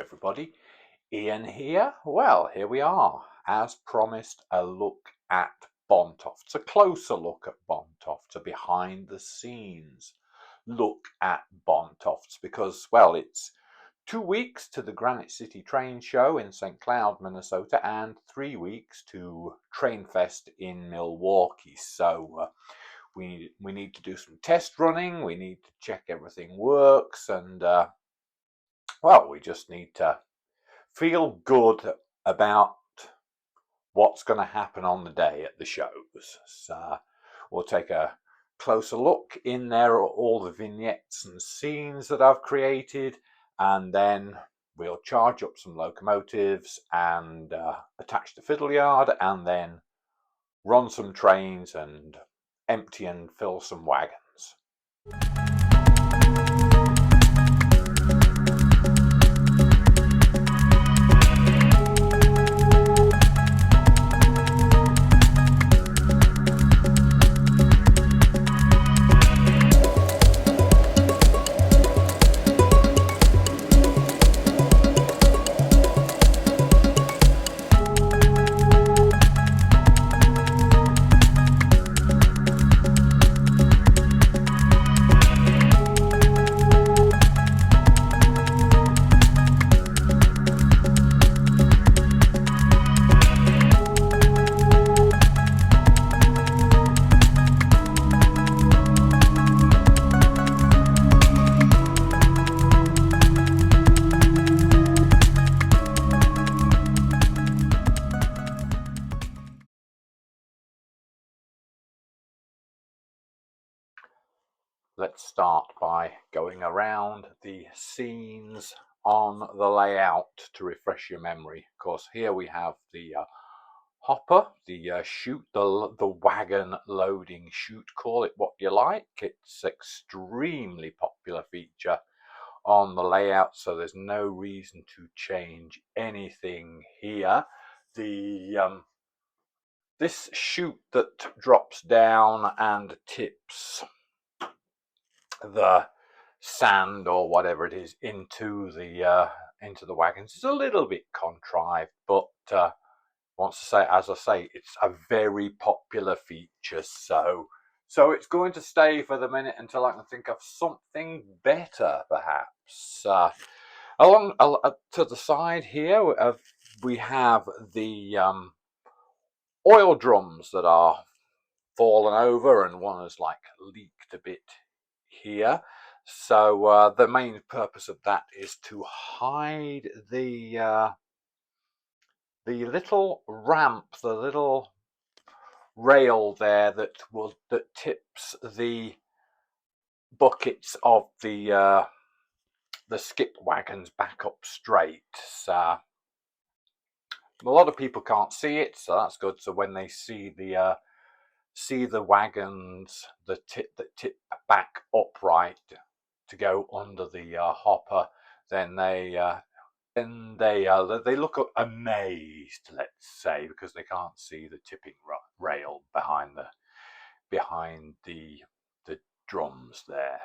everybody, Ian here. Well, here we are, as promised, a look at Bontofts, a closer look at Bontofts, a behind the scenes look at Bontofts, because, well, it's 2 weeks to the Granite City Train Show in St. Cloud, Minnesota, and 3 weeks to Train Fest in Milwaukee. So we need to do some test running, we need to check everything works, and well, we just need to feel good about what's going to happen on the day at the shows. So we'll take a closer look in there at all the vignettes and scenes that I've created, and then we'll charge up some locomotives and attach the Fiddle yard, and then run some trains and empty and fill some wagons. Let's start by going around the scenes on the layout to refresh your memory. Of course, here we have the hopper, the chute, the wagon loading chute, call it what you like. It's extremely popular feature on the layout, so there's no reason to change anything here. This chute that drops down and tips the sand or whatever it is into the wagons is a little bit contrived, but as I say, it's a very popular feature, so it's going to stay for the minute until I can think of something better, perhaps. Along to the side here, we have the oil drums that are fallen over, and one has like leaked a bit here. So the main purpose of that is to hide the little ramp, the little rail there that tips the buckets of the skip wagons back up straight. So a lot of people can't see it, so that's good. So when they see the wagons that tip back upright to go under the hopper, then they look amazed, let's say, because they can't see the tipping rail behind the drums there.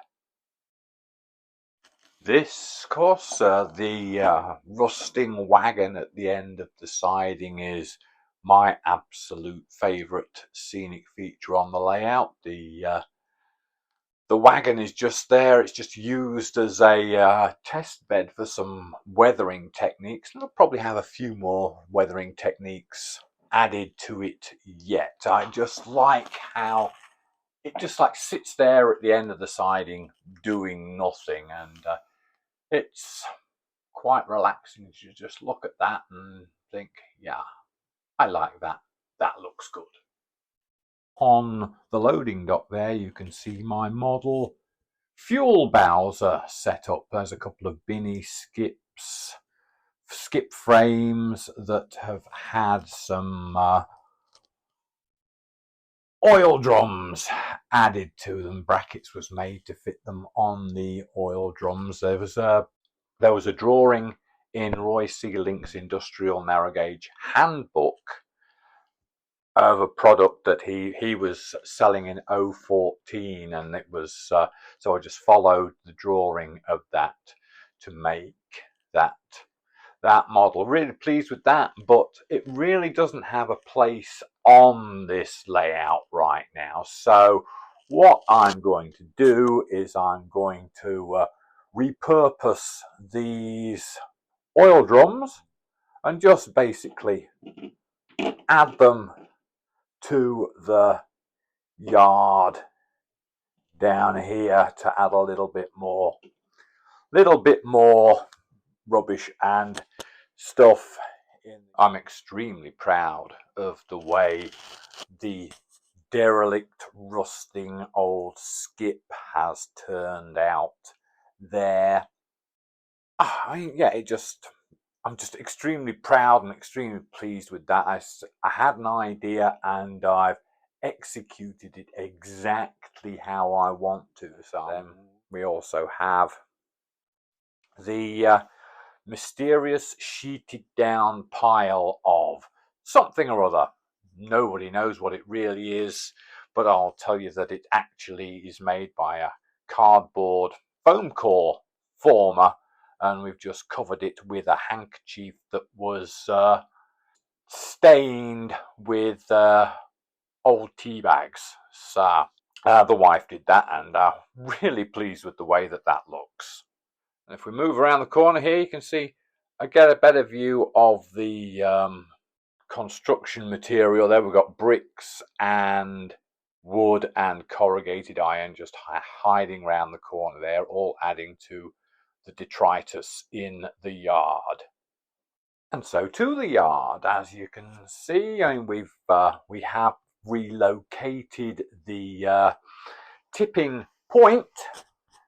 This, of course, the rusting wagon at the end of the siding is my absolute favourite scenic feature on the layout. The wagon is just there. It's just used as a test bed for some weathering techniques. And I'll probably have a few more weathering techniques added to it yet. I just like how it just like sits there at the end of the siding doing nothing, and it's quite relaxing to just look at that and think, yeah, I like that. That looks good. On the loading dock there, you can see my model fuel bowser set up. There's a couple of binny skip frames that have had some oil drums added to them. Brackets was made to fit them on the oil drums. There was a drawing in Roy C. Link's Industrial Narrow Gauge Handbook of a product that he was selling in 2014, and it was so I just followed the drawing of that to make that that model. Really pleased with that, but it really doesn't have a place on this layout right now. So what I'm going to do is I'm going to repurpose these oil drums and just basically add them to the yard down here to add a little bit more rubbish and stuff in. I'm extremely proud of the way the derelict, rusting old skip has turned out there. Yeah, I'm just extremely proud and extremely pleased with that. I had an idea and I've executed it exactly how I want to. So then we also have the mysterious sheeted down pile of something or other. Nobody knows what it really is, but I'll tell you that it actually is made by a cardboard foam core former, and we've just covered it with a handkerchief that was stained with old tea bags. So the wife did that, and really pleased with the way that looks. And if we move around the corner here, you can see I get a better view of the construction material there. We've got bricks and wood and corrugated iron just hiding around the corner there, all adding to the detritus in the yard. And so to the yard, as you can see, I mean, we have relocated the tipping point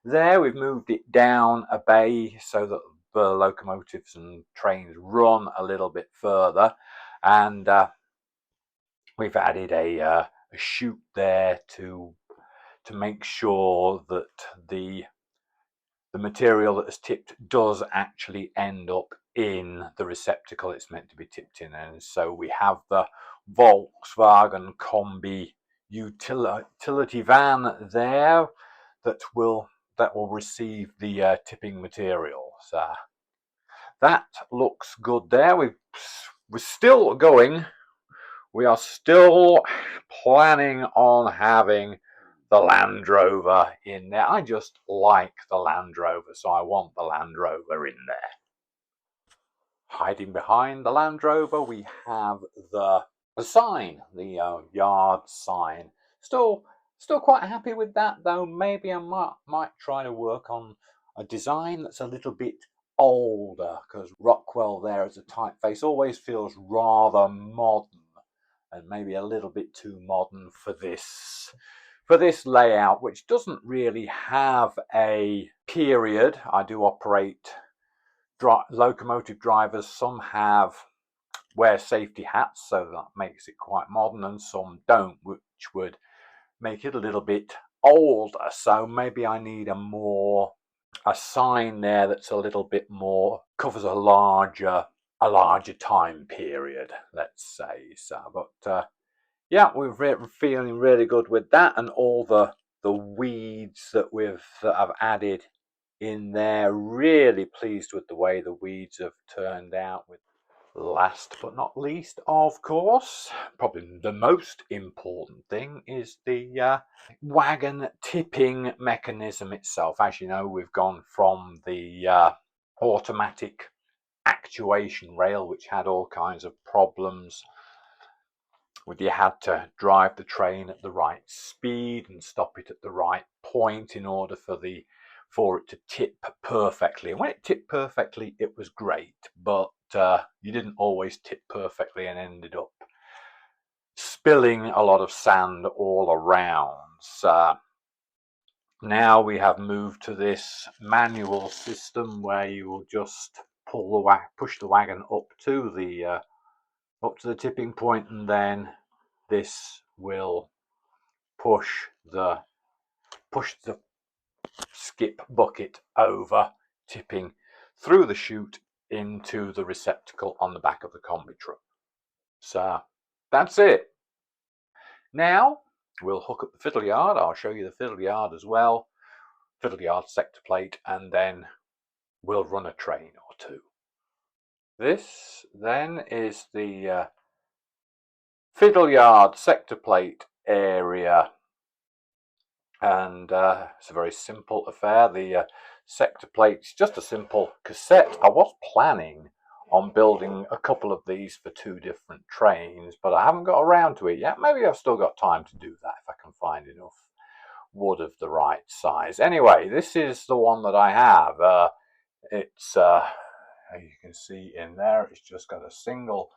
there. We've moved it down a bay so that the locomotives and trains run a little bit further, and we've added a chute there to make sure that the material that is tipped does actually end up in the receptacle it's meant to be tipped in. And so we have the Volkswagen Combi utility van there that will receive the tipping materials. That looks good there. We're still going. We are still planning on having the Land Rover in there. I just like the Land Rover, so I want the Land Rover in there. Hiding behind the Land Rover, we have the sign, the yard sign. Still quite happy with that, though. Maybe I might try to work on a design that's a little bit older, because Rockwell there as a typeface always feels rather modern, and maybe a little bit too modern for this layout, which doesn't really have a period. I do operate locomotive drivers. Some wear safety hats, so that makes it quite modern, and some don't, which would make it a little bit older. So maybe I need a sign there that's a little bit more, covers a larger time period, let's say. So, but yeah, we're feeling really good with that, and all the weeds that I've added in there. Really pleased with the way the weeds have turned out. With last but not least, of course, probably the most important thing is the wagon tipping mechanism itself. As you know, we've gone from the automatic actuation rail, which had all kinds of problems. You had to drive the train at the right speed and stop it at the right point in order for it to tip perfectly. And when it tipped perfectly, it was great, but you didn't always tip perfectly and ended up spilling a lot of sand all around. So now we have moved to this manual system where you will just push the wagon up to the tipping point, and then this will push the skip bucket over, tipping through the chute into the receptacle on the back of the combi truck. So that's it. Now we'll hook up the fiddle yard. I'll show you the fiddle yard as well, fiddle yard sector plate, and then we'll run a train or two. This then is the Fiddle yard sector plate area, and it's a very simple affair. The sector plate's just a simple cassette. I was planning on building a couple of these for two different trains, but I haven't got around to it yet. Maybe I've still got time to do that if I can find enough wood of the right size. Anyway, this is the one that I have. It's you can see in there, it's just got a single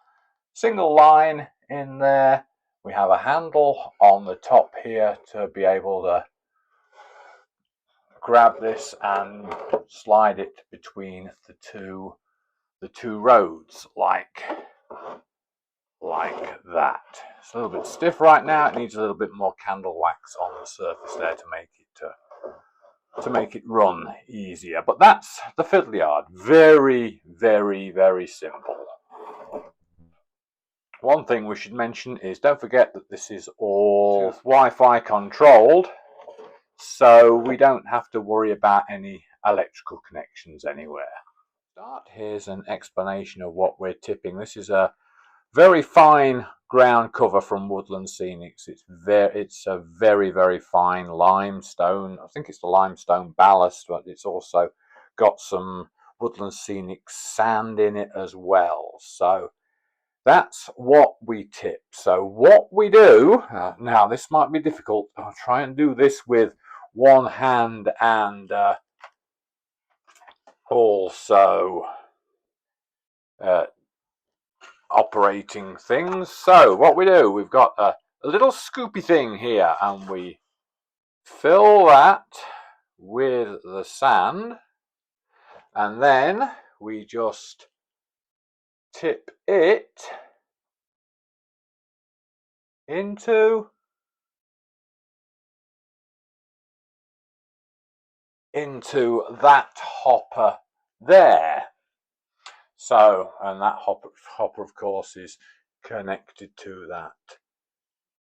line in there. We have a handle on the top here to be able to grab this and slide it between the two roads like that. It's a little bit stiff right now. It needs a little bit more candle wax on the surface there to make it run easier. But that's the fiddle yard. Very, very, very simple. One thing we should mention is don't forget that this is all Wi-Fi controlled, so we don't have to worry about any electrical connections anywhere. Here's an explanation of what we're tipping. This is a very fine ground cover from Woodland Scenics. It's a very, very fine limestone. I think it's the limestone ballast, but it's also got some Woodland Scenic sand in it as well. So that's what we tip. So what we do, now this might be difficult. I'll try and do this with one hand and also operating things. So what we do, we've got a little scoopy thing here, and we fill that with the sand, and then we just tip it into that hopper there. So, and that hopper of course is connected to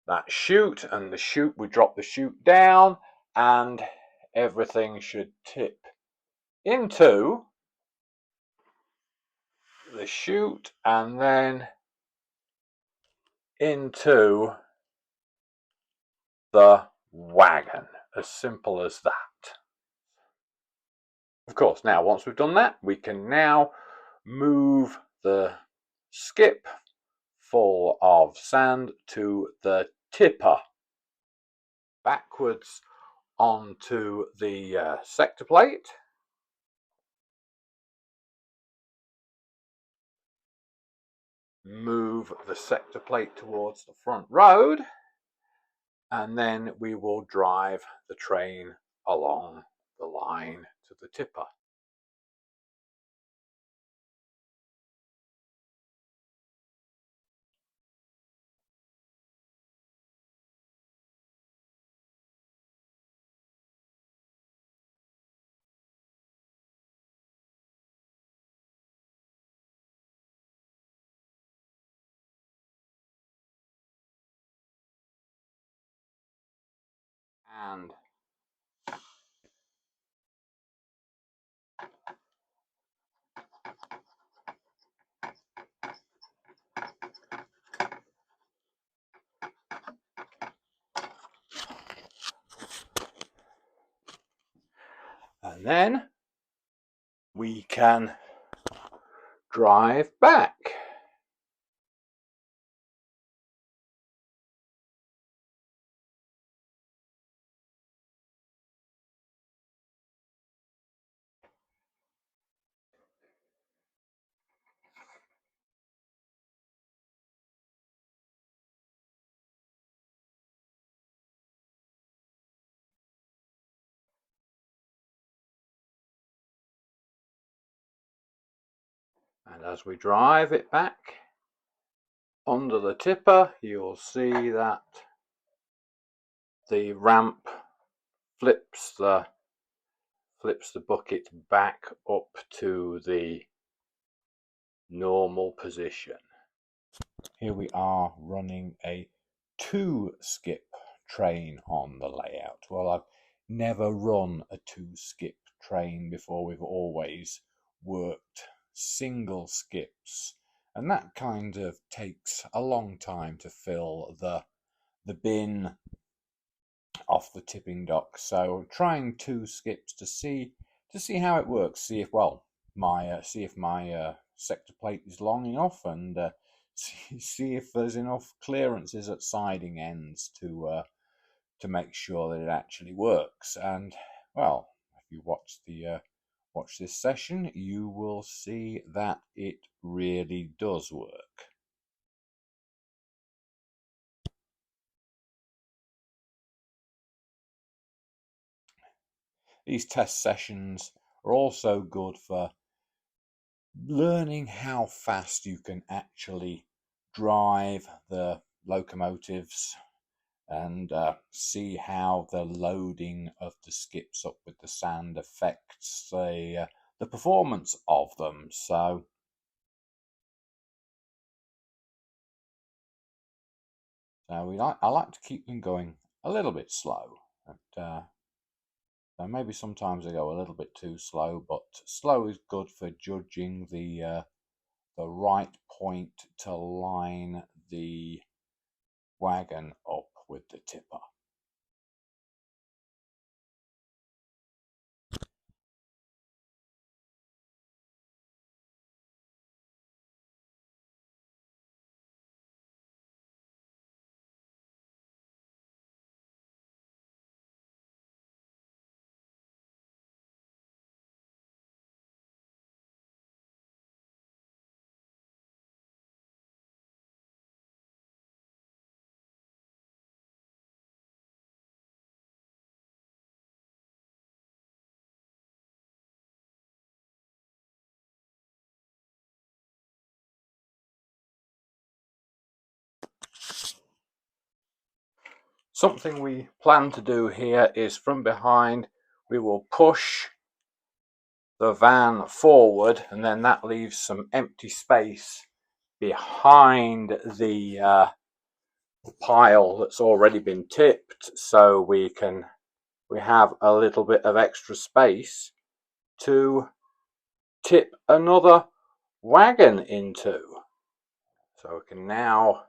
that chute, and the chute, we drop the chute down and everything should tip into the chute and then into the wagon. As simple as that. Of course, now once we've done that, we can now move the skip full of sand to the tipper, backwards onto the sector plate. Move the sector plate towards the front road, and then we will drive the train along the line to the tipper. And then we can drive back. And as we drive it back under the tipper, you'll see that the ramp flips the bucket back up to the normal position. Here we are running a two-skip train on the layout. Well, I've never run a two-skip train before. We've always worked single skips, and that kind of takes a long time to fill the bin off the tipping dock. So trying 2 skips to see how it works. See if my sector plate is long enough, and see if there's enough clearances at siding ends to make sure that it actually works. And well, if you watch this session, you will see that it really does work. These test sessions are also good for learning how fast you can actually drive the locomotives, and see how the loading of the skips up with the sand affects the performance of them. So I like to keep them going a little bit slow. So maybe sometimes they go a little bit too slow, but slow is good for judging the right point to line the wagon up with the tipper. Something we plan to do here is, from behind, we will push the van forward, and then that leaves some empty space behind the pile that's already been tipped, so we have a little bit of extra space to tip another wagon into. So we can now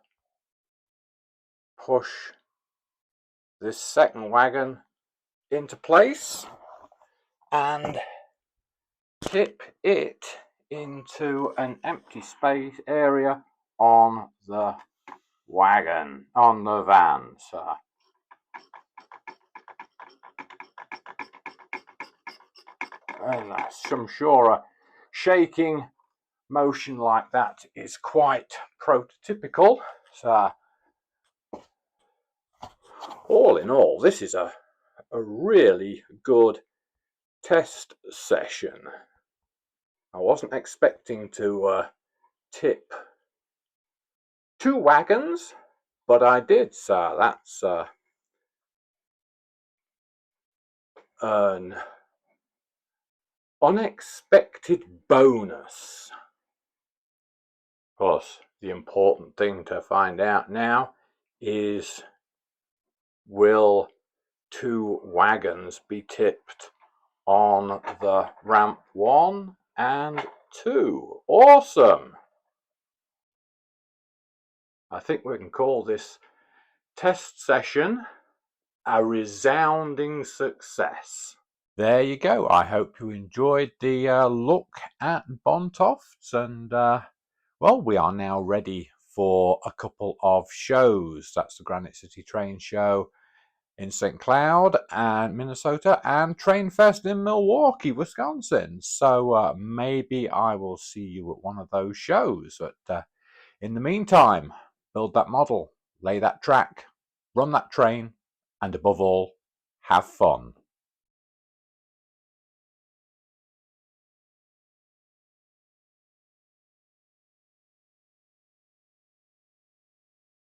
push this second wagon into place and tip it into an empty space area on the wagon, on the van. So and I'm sure a shaking motion like that is quite prototypical. So all in all, this is a really good test session. I wasn't expecting to tip 2 wagons, but I did, so that's an unexpected bonus. Of course, the important thing to find out now is, will 2 wagons be tipped on the ramp 1 and 2? Awesome! I think we can call this test session a resounding success. There you go. I hope you enjoyed the look at Bontofts, and well, we are now ready for a couple of shows. That's the Granite City Train Show in St. Cloud and Minnesota, and Train Fest in Milwaukee, Wisconsin. So maybe I will see you at one of those shows. But in the meantime, build that model, lay that track, run that train, and above all, have fun.